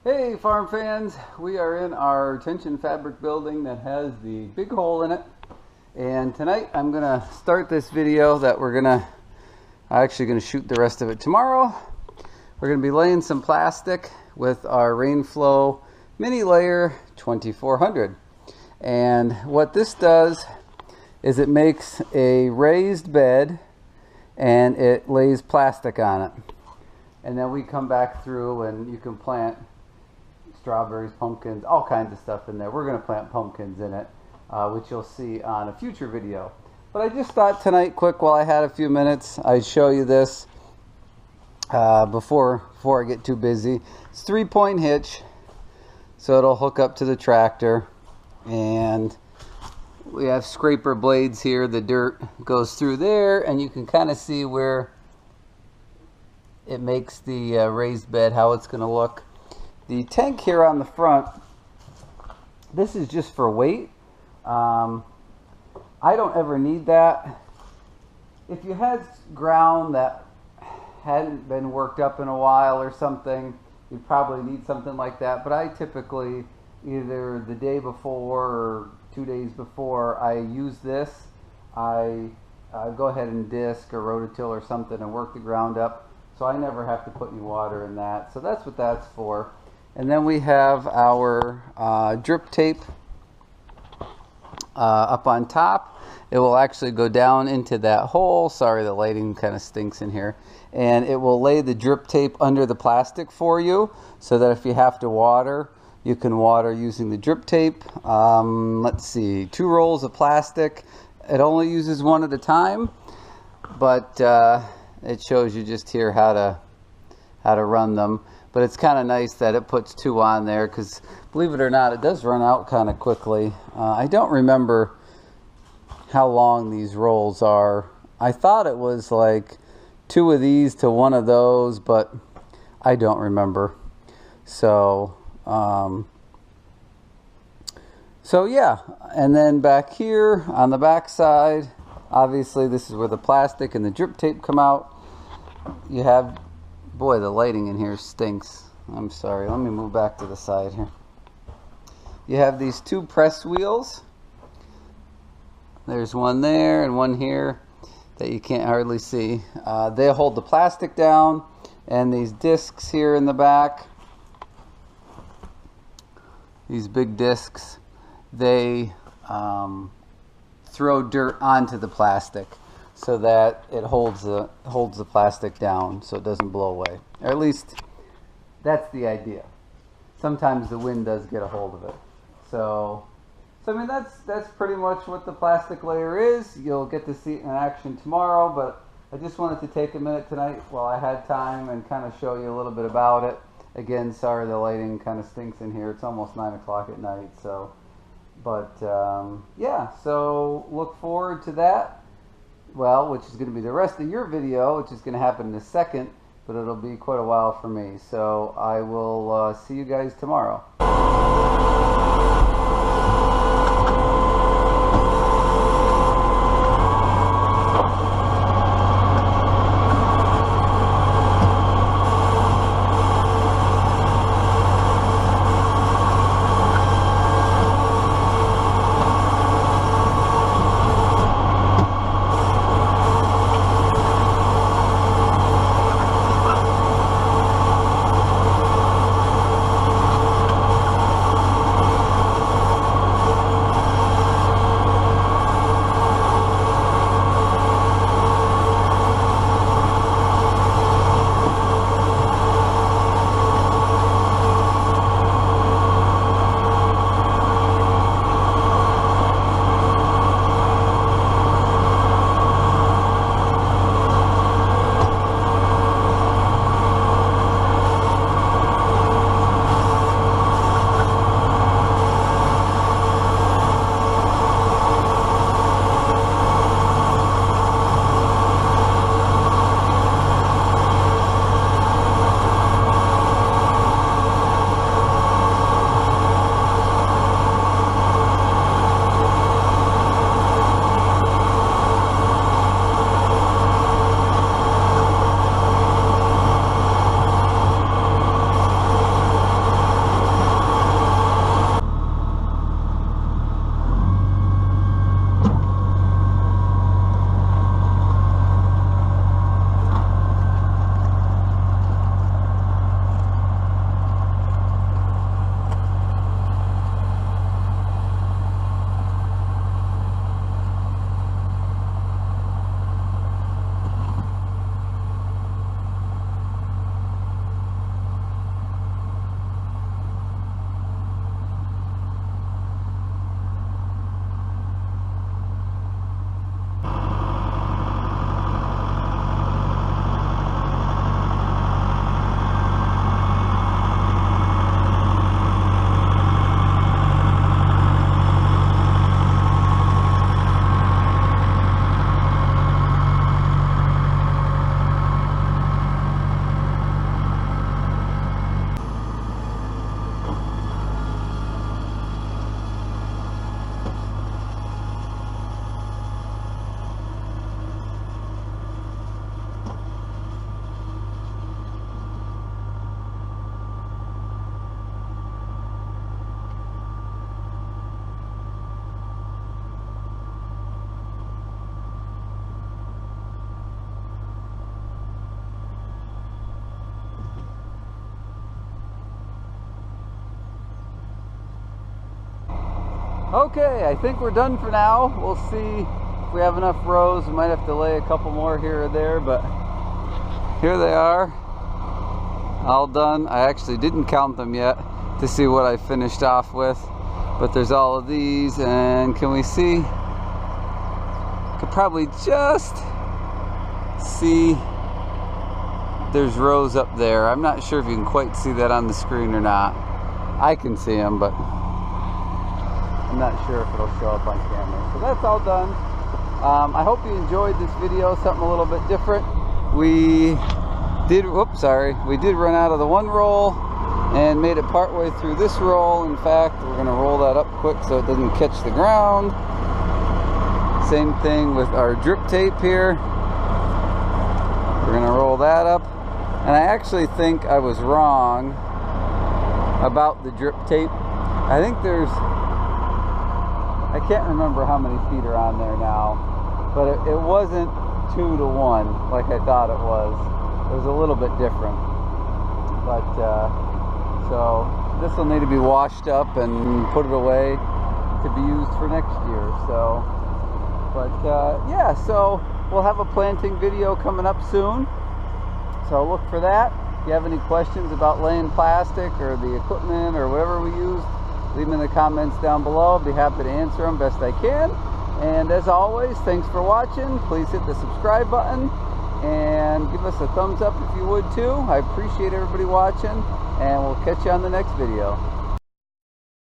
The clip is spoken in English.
Hey farm fans, we are in our tension fabric building that has the big hole in it, and tonight I'm gonna start this video that I'm actually gonna shoot the rest of it tomorrow. We're gonna be laying some plastic with our Rain-Flo mini layer 2400, and what this does is it makes a raised bed and it lays plastic on it, and then we come back through and you can plant strawberries, pumpkins, all kinds of stuff in there. We're going to plant pumpkins in it, which you'll see on a future video. But I just thought tonight, quick, while I had a few minutes, I'd show you this before I get too busy. It's 3-point hitch, so it'll hook up to the tractor, and we have scraper blades here. The dirt goes through there, and you can kind of see where it makes the raised bed, how it's going to look. The tank here on the front, this is just for weight. I don't ever need that. If you had ground that hadn't been worked up in a while or something, you'd probably need something like that. But I typically, either the day before or 2 days before I use this, I go ahead and disc or rototill or something and work the ground up. So I never have to put any water in that. So that's what that's for. And then we have our drip tape up on top. It will actually go down into that hole. Sorry, the lighting kind of stinks in here. And it will lay the drip tape under the plastic for you, so that if you have to water, you can water using the drip tape. Let's see, 2 rolls of plastic. It only uses 1 at a time, but it shows you just here how to run them. But it's kind of nice that it puts 2 on there, because believe it or not, it does run out kind of quickly. I don't remember how long these rolls are. I thought it was like 2 of these to 1 of those, but I don't remember. So yeah, and then back here on the back side, obviously this is where the plastic and the drip tape come out. You have, boy, the lighting in here stinks. I'm sorry. Let me move back to the side here. You have these 2 press wheels. There's one there and one here that you can't hardly see. They hold the plastic down, and these discs here in the back, these big discs, they throw dirt onto the plastic, so that it holds the plastic down so it doesn't blow away. Or at least that's the idea. Sometimes the wind does get a hold of it. So I mean, that's pretty much what the plastic layer is. You'll get to see it in action tomorrow, but I just wanted to take a minute tonight while I had time and kind of show you a little bit about it. Again, sorry the lighting kind of stinks in here. It's almost 9 o'clock at night, so. But yeah, so look forward to that. Well, which is going to be the rest of your video, which is going to happen in a second, but it'll be quite a while for me. So I will see you guys tomorrow. Okay, I think we're done for now. We'll see if we have enough rows. We might have to lay a couple more here or there, but here they are, all done. I actually didn't count them yet to see what I finished off with, but there's all of these, and can we see? Could probably just see there's rows up there. I'm not sure if you can quite see that on the screen or not. I can see them, but I'm not sure if it'll show up on camera. So that's all done. I hope you enjoyed this video, something a little bit different. We did run out of the one roll and made it partway through this roll. In fact, we're going to roll that up quick so it doesn't catch the ground. Same thing with our drip tape here. We're going to roll that up. And I actually think I was wrong about the drip tape. I think I can't remember how many feet are on there now, but it wasn't 2 to 1 like I thought it was. It was a little bit different. But so this will need to be washed up and put it away to be used for next year. So, but yeah, so we'll have a planting video coming up soon. So look for that. If you have any questions about laying plastic or the equipment or whatever we use, leave them in the comments down below. I'll be happy to answer them best I can. And as always, thanks for watching. Please hit the subscribe button and give us a thumbs up if you would too. I appreciate everybody watching, and we'll catch you on the next video.